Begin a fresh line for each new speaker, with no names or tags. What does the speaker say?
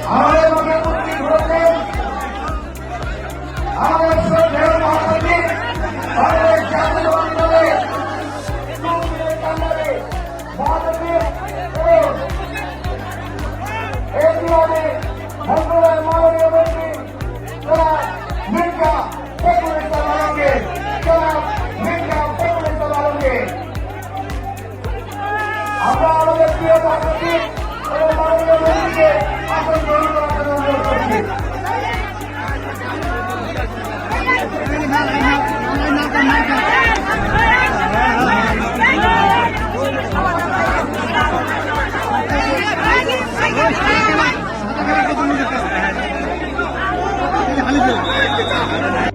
আমাদের মুখে উপস্থিত হয়েছেন আমাদের শ্রদ্ধেয় মহাসচিব বাংলাদেশ জাতীয়তাবাদী দলের মহাসচিব এবং এনডিওতে মন্ত্রণালয়ের মাননীয় মন্ত্রী জনাব মির্জা ফখরুল ইসলাম আলমগীর আমরা আমাদের প্রিয় মহাসচিব এবং মাননীয় মন্ত্রীকে আসন